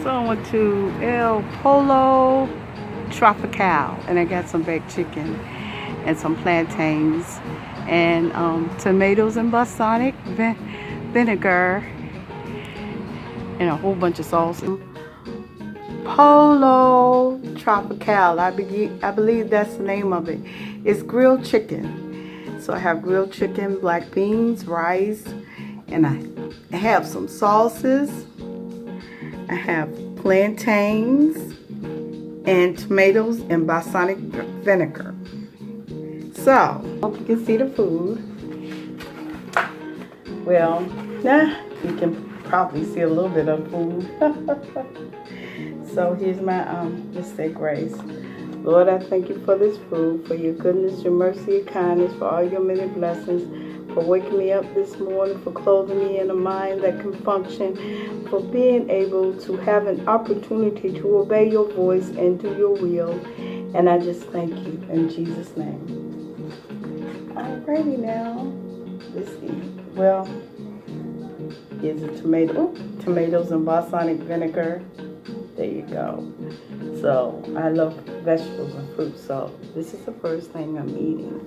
So I went to El Polo Tropical, and I got some baked chicken and some plantains and tomatoes and balsamic vinegar and a whole bunch of sauce. Polo Tropical, I believe that's the name of it. It's grilled chicken. So I have grilled chicken, black beans, rice, and I have some sauces. I have plantains and tomatoes and balsamic vinegar. So, hope you can see the food. Well, you can probably see a little bit of food. So here's my, let's say grace. Lord, I thank you for this food, for your goodness, your mercy, your kindness, for all your many blessings, for waking me up this morning, for clothing me in a mind that can function, for being able to have an opportunity to obey your voice and do your will. And I just thank you in Jesus' name. Alrighty now. Let's eat. Well, here's the tomatoes and balsamic vinegar. There you go. So I love vegetables and fruit, so this is the first thing I'm eating.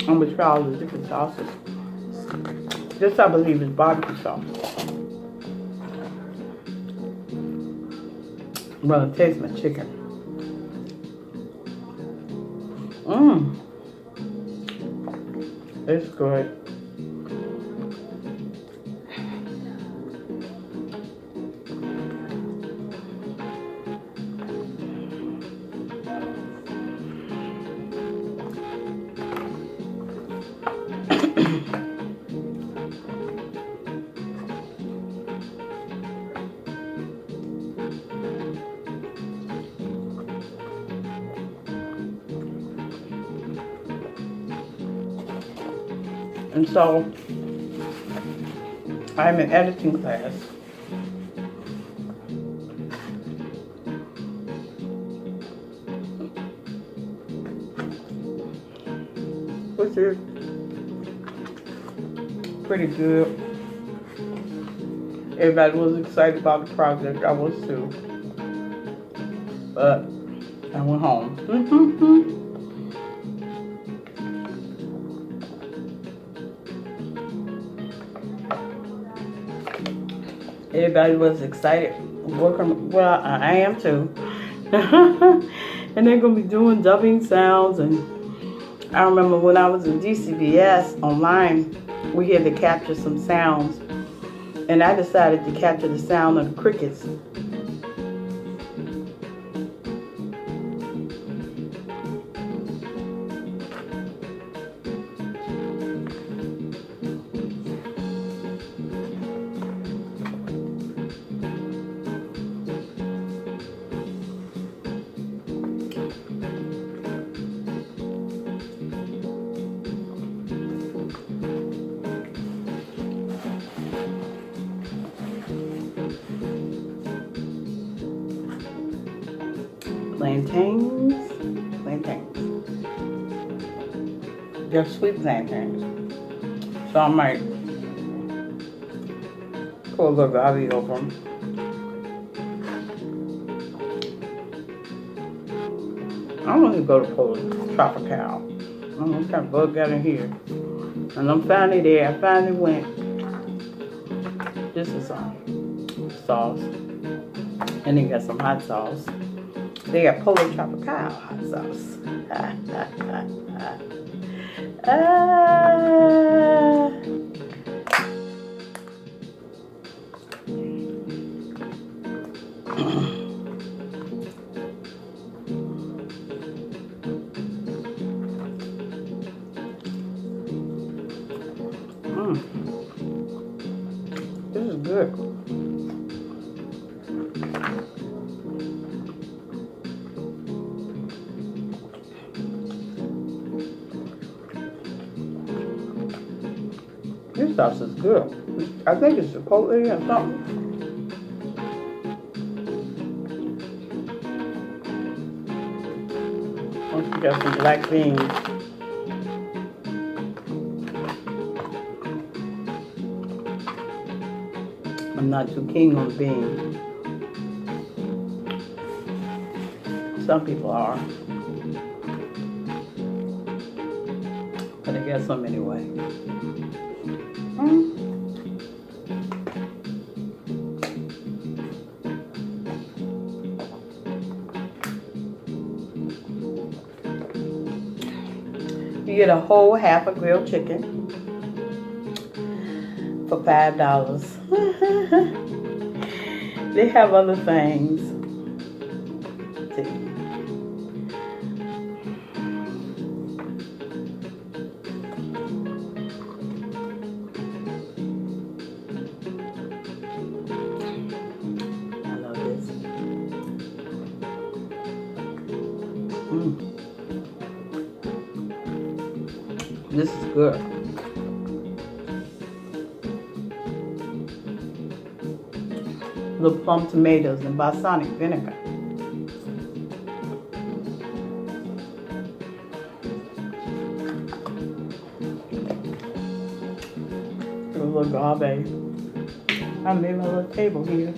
I'm gonna try all the different sauces. This I believe is barbecue sauce. I'm gonna taste my chicken. It's good. And so, I'm in editing class. Which is pretty good. Everybody was excited about the project. I was too. But I went home. Everybody was excited working. Well, I am too. And they're going to be doing dubbing sounds. And I remember when I was in DCBS online, we had to capture some sounds. And I decided to capture the sound of the crickets. Plantains. They're sweet plantains. So I might pour a little gravy over them. I want to go to Polo Tropical. I don't know what kind of bug got in here. And I'm finally there. I finally went. This is sauce. And they got some hot sauce. They got Polo Tropical hot sauce. This is good. This sauce is good. I think it's chipotle or something. Once you got some black beans. I'm not too keen on beans. Some people are. But I guess some anyway. You get a whole half a grilled chicken for $5. They have other things. I love this. This is good. The plum tomatoes and balsamic vinegar. A little agave. I made my little table here.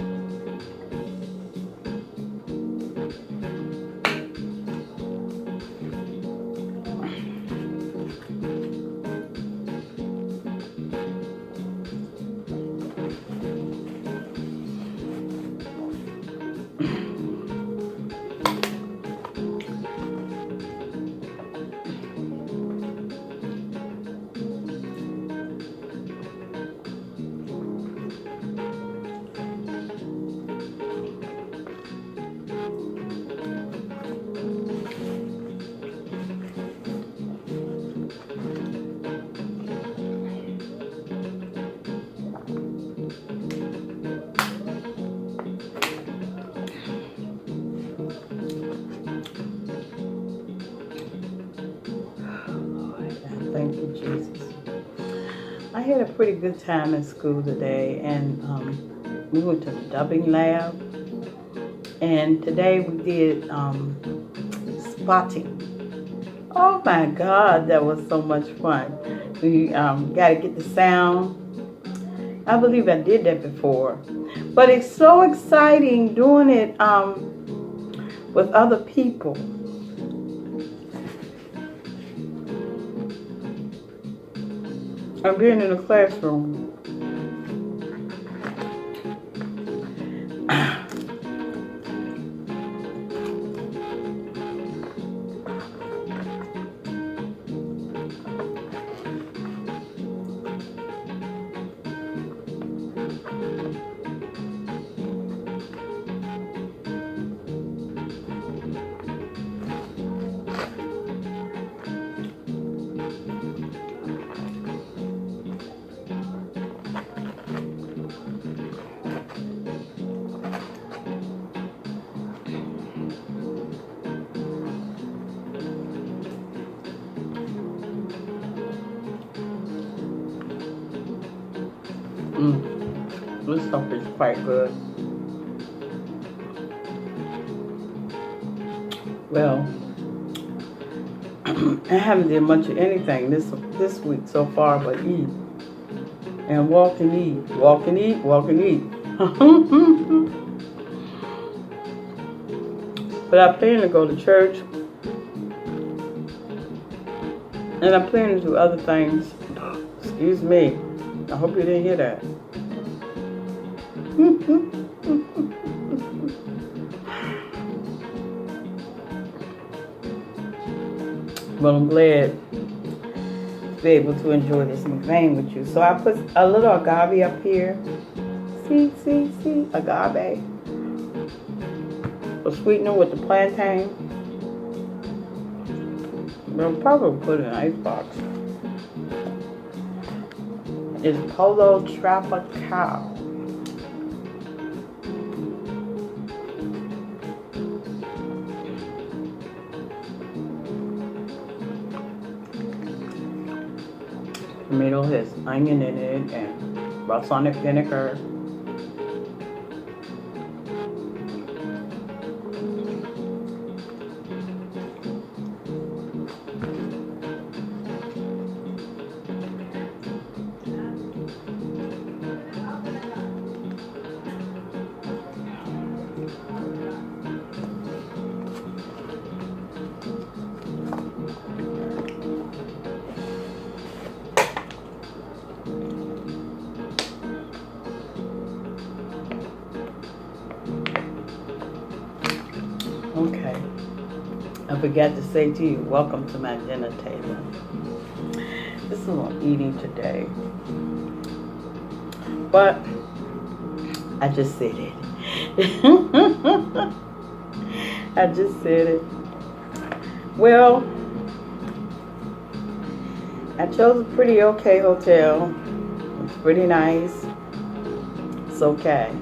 Thank you, Jesus. I had a pretty good time in school today, and we went to the dubbing lab, and today we did spotting. Oh my God, that was so much fun. We got to get the sound. I believe I did that before, but it's so exciting doing it with other people. I'm being in the classroom. This stuff is quite good. Well, I haven't did much of anything this week so far but eat. And walk and eat. Walk and eat, walk and eat. But I plan to go to church. And I plan to do other things. Excuse me. I hope you didn't hear that. Well, I'm glad to be able to enjoy this MukBang with you. So I put a little agave up here. See, agave. A sweetener with the plantain. I'll probably put it in an icebox. It's Polo Tropical. Tomato has onion in it and balsamic vinegar. forgot to say to you, welcome to my dinner table. This is what I'm eating today. But I just said it. I just said it. Well, I chose a pretty okay hotel. It's pretty nice. It's okay.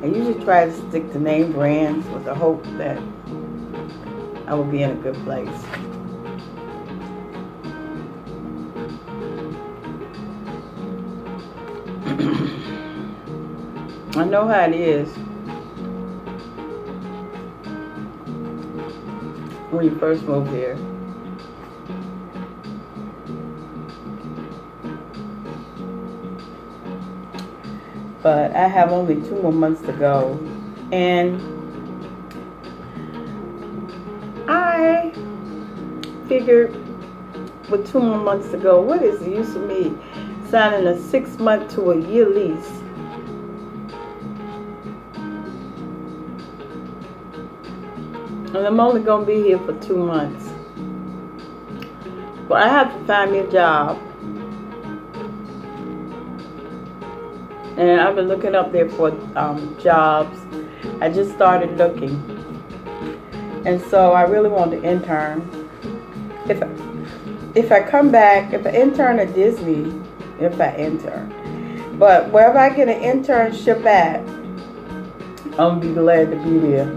I usually try to stick to name brands with the hope that I will be in a good place. I know how it is when you first move here. But I have only 2 more months to go, and I figured with 2 more months to go, what is the use of me signing a 6-month to a year lease? And I'm only going to be here for 2 months. But I have to find me a job. And I've been looking up there for jobs. I just started looking. And so I really want to intern. If I come back, if I intern at Disney, if I intern. But wherever I get an internship at, I'm going to be glad to be there.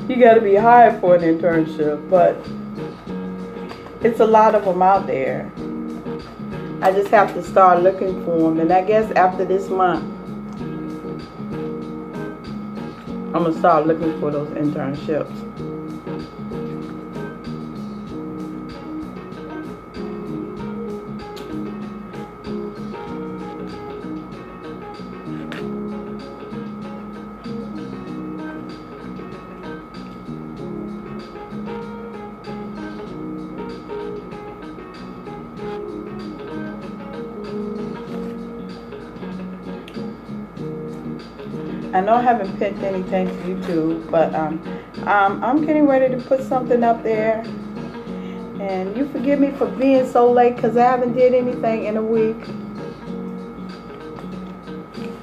You got to be hired for an internship, but it's a lot of them out there. I just have to start looking for them, and I guess after this month, I'm going to start looking for those internships. I know I haven't pinned anything to YouTube, but I'm getting ready to put something up there. And you forgive me for being so late because I haven't did anything in a week.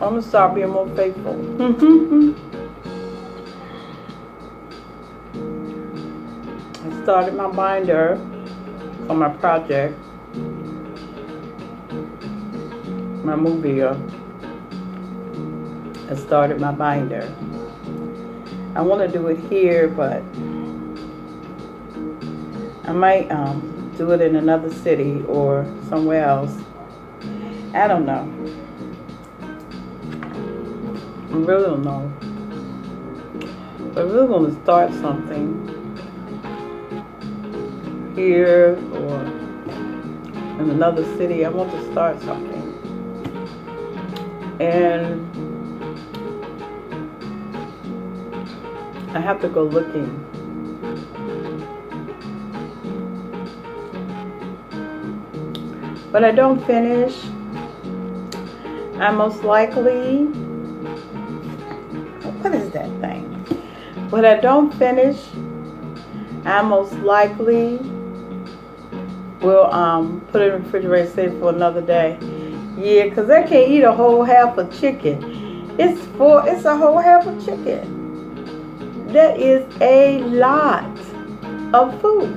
I'm going to start being more faithful. I started my binder for my project, my movie. I started my binder. I want to do it here, but I might do it in another city or somewhere else. I don't know. I really don't know. I really want to start something here or in another city. I want to start something. And I have to go looking. But I don't finish, I most likely, what is that thing? But I don't finish, I most likely will put it in the refrigerator, save it for another day. Yeah, because I can't eat a whole half of chicken. It's a whole half of chicken. That is a lot of food.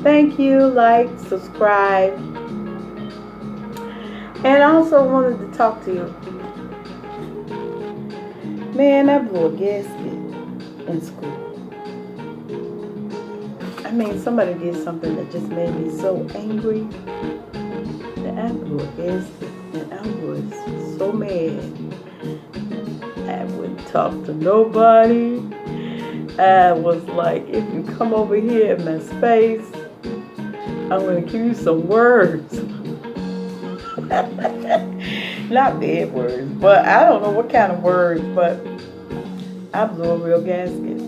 Thank you, like, subscribe. And I also wanted to talk to you. Man, I blew a gasket in school. I mean, somebody did something that just made me so angry that I blew a gasket. And I was so mad. I wouldn't talk to nobody. I was like, if you come over here in my space, I'm going to give you some words. Not bad words, but I don't know what kind of words, but I blew a real gasket.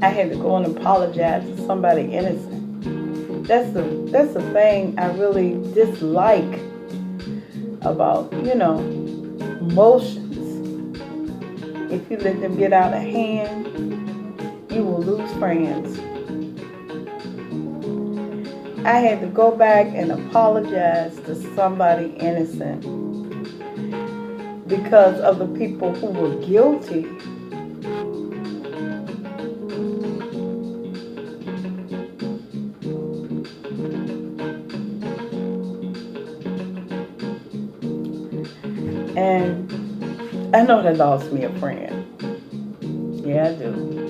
I had to go and apologize to somebody innocent. That's the thing I really dislike about, emotions. If you let them get out of hand, you will lose friends. I had to go back and apologize to somebody innocent because of the people who were guilty. And I know that lost me a friend. Yeah, I do.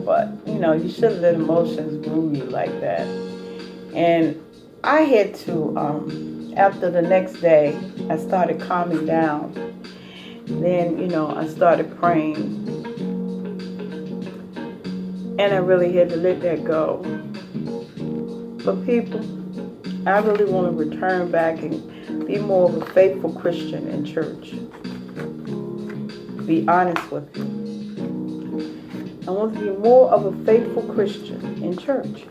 But, you shouldn't let emotions rule you like that. And I had to, after the next day, I started calming down. Then, I started praying. And I really had to let that go. But people, I really want to return back and be more of a faithful Christian in church. Be honest with you. I want to be more of a faithful Christian in church.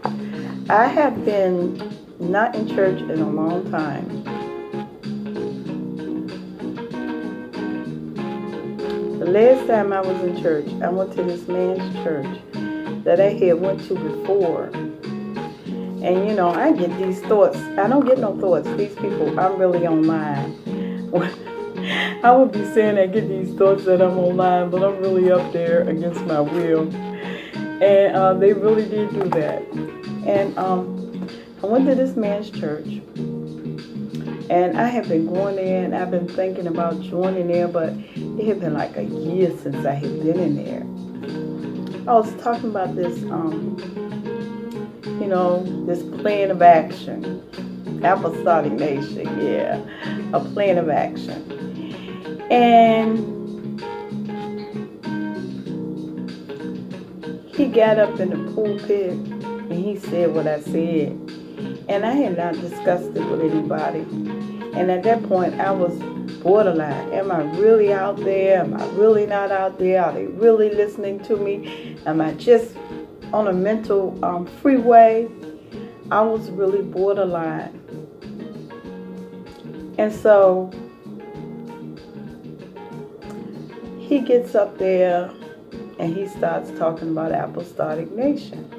I have been not in church in a long time. The last time I was in church, I went to this man's church that I had went to before. And I get these thoughts. I don't get no thoughts. These people, I'm really online. I would be saying I get these thoughts that I'm online, but I'm really up there against my will. And they really did do that. And I went to this man's church. And I have been going there, and I've been thinking about joining there, but it had been like a year since I had been in there. I was talking about this, this plan of action. Apostolic Nation, yeah. A plan of action. And he got up in the pulpit and he said what I said. And I had not discussed it with anybody. And at that point, I was borderline. Am I really out there? Am I really not out there? Are they really listening to me? Am I just on a mental freeway? I was really borderline. And so he gets up there and he starts talking about Apostolic Nation.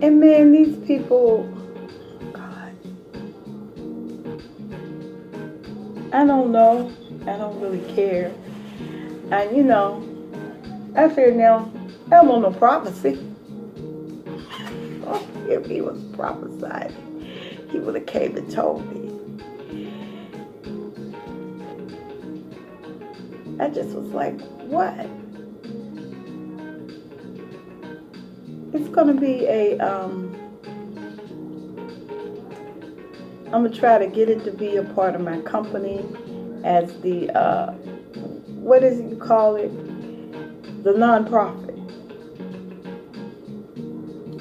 And man, these people, God, I don't know. I don't really care. And I said, now, I don't want no prophecy. Oh, if he was prophesying, he would have came and told me. I just was like, what? It's going to be I'm going to try to get it to be a part of my company as the, what is it you call it? The nonprofit.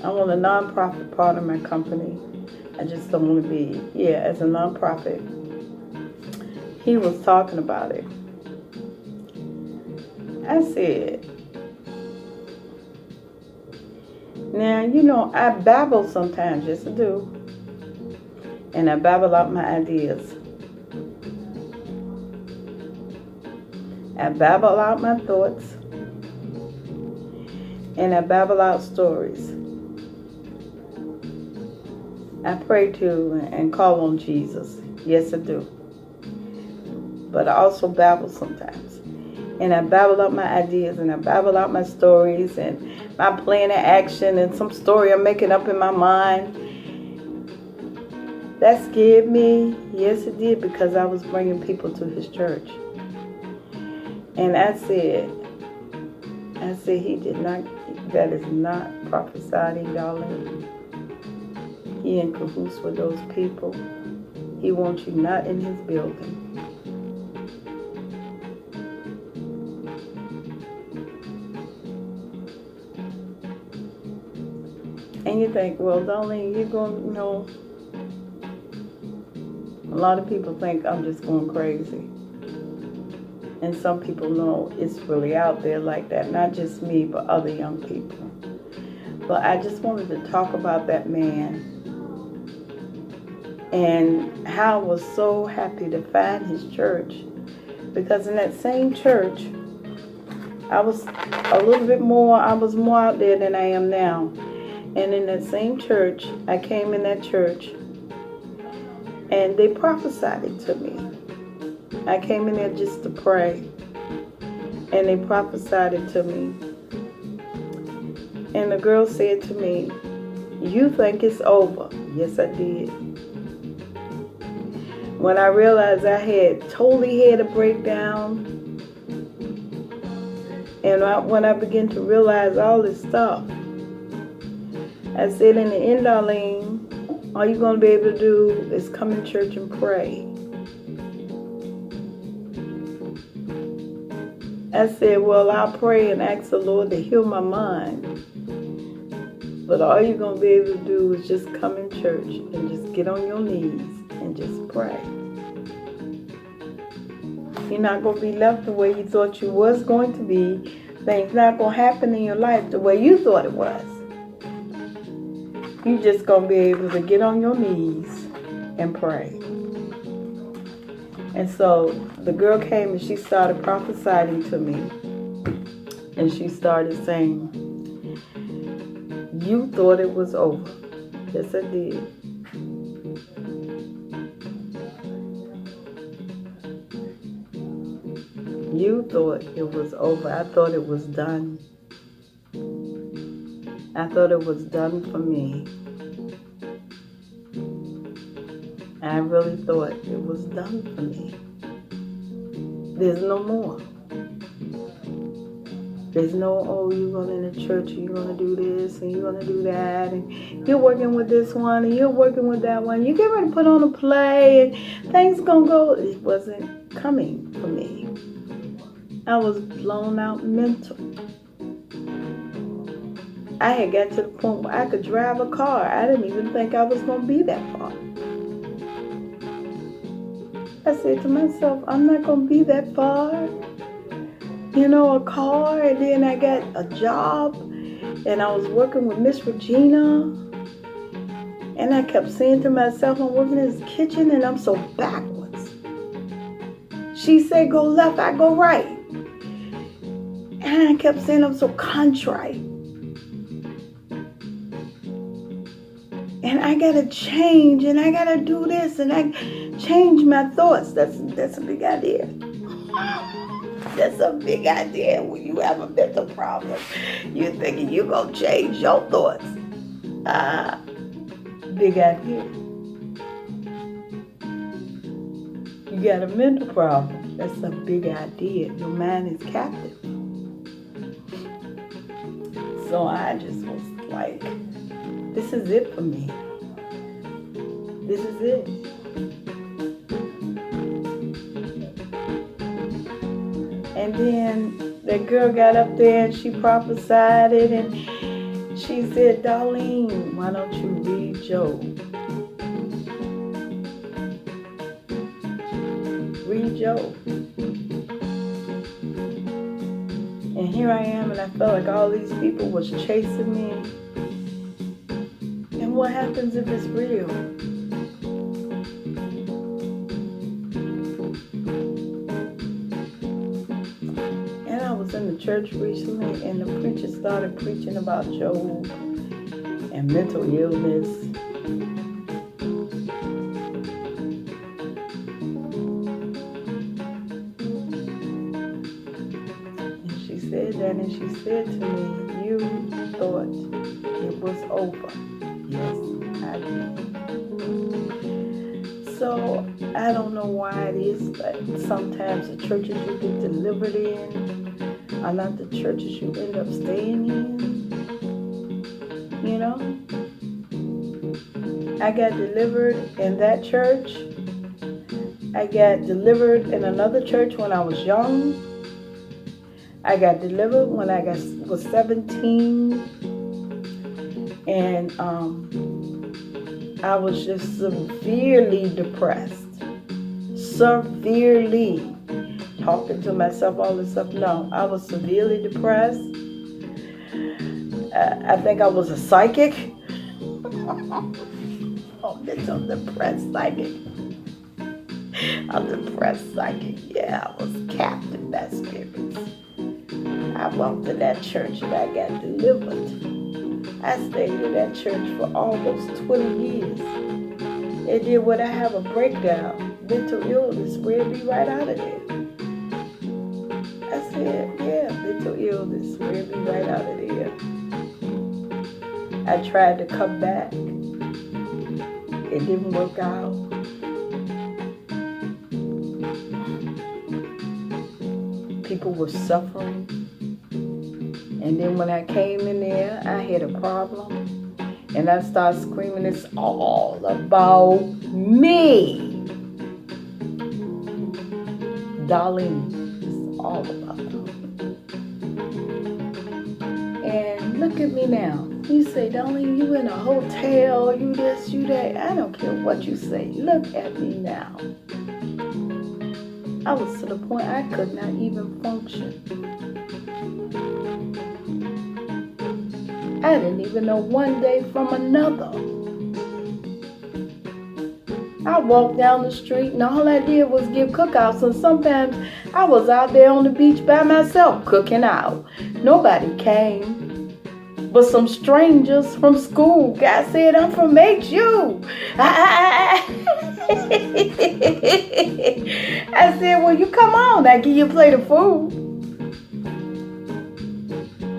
I want a nonprofit part of my company. I just don't want to be, as a nonprofit. He was talking about it. I said, now, I babble sometimes, yes I do. And I babble out my ideas. I babble out my thoughts. And I babble out stories. I pray to and call on Jesus. Yes, I do. But I also babble sometimes. And I babble out my ideas and I babble out my stories and my plan of action and some story I'm making up in my mind. That scared me. Yes, it did, because I was bringing people to his church. And I said, he did not, that is not prophesying, Darlene. He in cahoots with those people. He wants you not in his building. And you think, well, Darlene, you're going, a lot of people think I'm just going crazy. And some people know it's really out there like that. Not just me, but other young people. But I just wanted to talk about that man and how I was so happy to find his church. Because in that same church, I was more out there than I am now. And in that same church, I came in that church and they prophesied it to me. I came in there just to pray and they prophesied it to me. And the girl said to me, "You think it's over?" Yes, I did. When I realized I had totally had a breakdown, and when I began to realize all this stuff, I said, in the end, Darlene, all you're going to be able to do is come in church and pray. I said, well, I'll pray and ask the Lord to heal my mind. But all you're going to be able to do is just come in church and just get on your knees and just pray. You're not going to be left the way you thought you was going to be. Things not going to happen in your life the way you thought it was. You're just going to be able to get on your knees and pray. And so the girl came and she started prophesying to me. And she started saying, "You thought it was over." Yes, I did. You thought it was over. I thought it was done. I thought it was done for me. I really thought it was done for me. There's no more. There's no, oh, you're going to the church and you're going to do this and you're going to do that and you're working with this one and you're working with that one. You get ready to put on a play and things going to go. It wasn't coming for me. I was blown out mental. I had got to the point where I could drive a car. I didn't even think I was going to be that far. I said to myself, I'm not going to be that far. You know, a car, and then I got a job, and I was working with Miss Regina, and I kept saying to myself, I'm working in this kitchen, and I'm so backwards. She said, go left, I go right. And I kept saying, I'm so contrite. And I gotta change, and I gotta do this, and I change my thoughts. That's a big idea. That's a big idea when you have a mental problem. You're thinking you're gonna change your thoughts. Big idea. You got a mental problem. That's a big idea. Your mind is captive. So I just was like, this is it for me. This is it. And then that girl got up there and she prophesied it and she said, Darlene, why don't you read Job? Read Job. And here I am, and I felt like all these people was chasing me. And what happens if it's real? And I was in the church recently, and the preacher started preaching about Job and mental illness. And she said to me, you thought it was over. Yes, I did. So, I don't know why it is, but sometimes the churches you get delivered in are not the churches you end up staying in. You know? I got delivered in that church. I got delivered in another church when I was young. I got delivered when I was 17, and I was just severely depressed. Severely. talking to myself, all this stuff. No, I was severely depressed. I think I was a psychic. Oh, bitch, I'm depressed psychic. I'm depressed psychic. Yeah, I was captive by spirits. I walked in that church and I got delivered. I stayed in that church for almost 20 years. And then when I have a breakdown, mental illness, where it be right out of there. I said, yeah, mental illness, where it be right out of there. I tried to come back. It didn't work out. People were suffering. And then when I came in there, I had a problem. And I started screaming, it's all about me. Darlene, it's all about me. And look at me now. You say, Darlene, you in a hotel, you this, you that. I don't care what you say. Look at me now. I was to the point I could not even function. I didn't even know one day from another. I walked down the street and all I did was give cookouts, and sometimes I was out there on the beach by myself cooking out. Nobody came. But some strangers from school. God said, I'm from HU. I said, well, you come on. I give you a plate of food.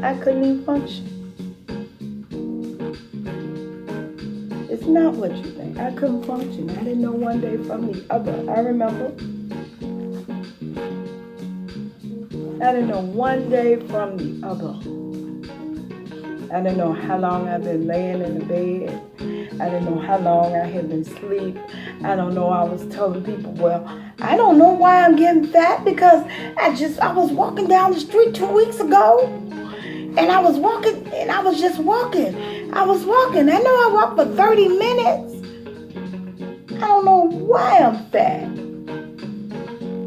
I couldn't even function. It's not what you think. I couldn't function. I didn't know one day from the other. I remember. I didn't know one day from the other. I didn't know how long I've been laying in the bed. I didn't know how long I had been asleep. I don't know. I was telling people, well, I don't know why I'm getting fat because I was walking down the street 2 weeks ago. And I was walking and I was just walking. I was walking. I know I walked for 30 minutes. I don't know why I'm fat.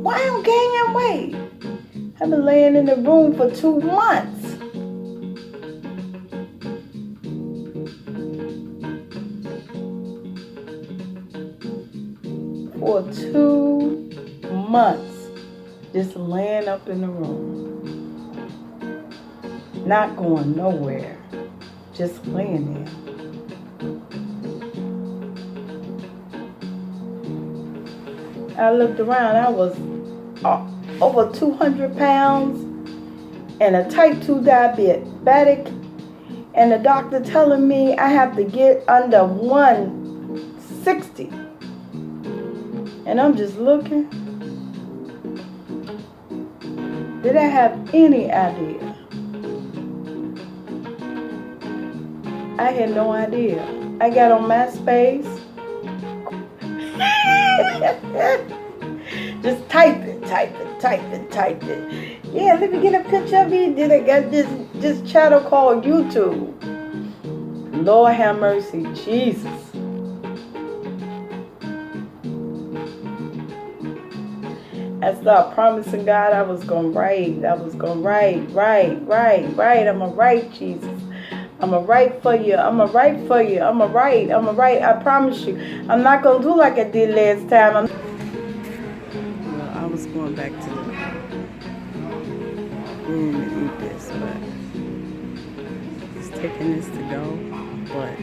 Why I'm gaining weight. I've been laying in the room for 2 months. For 2 months, just laying up in the room. Not going nowhere. Just laying there. I looked around. I was over 200 pounds and a type 2 diabetic. And the doctor telling me I have to get under 160. And I'm just looking. Did I have any idea? I had no idea. I got on MySpace. Just type it. Yeah, let me get a picture of me. Then I got this channel called YouTube. Lord have mercy, Jesus. I started promising God I was going to write. I'm going to write, Jesus. I'm going to write for you. I'm going to write. I promise you. I'm not going to do like I did last time. Well, I was going back to the room and eat this, but it's taking this to go. But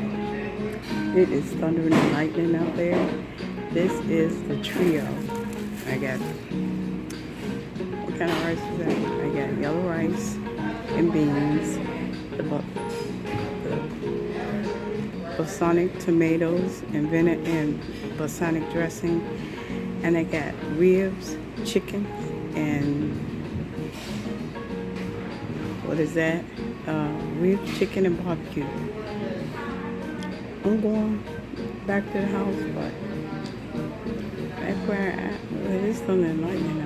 it is thundering and lightning out there. This is the trio. I got, what kind of rice is that? I got yellow rice and beans, the balsamic tomatoes and vinegar and balsamic dressing, and I got ribs, chicken, and what is that? Ribs, chicken, and barbecue. I'm going back to the house, but back where it's thunder and lightning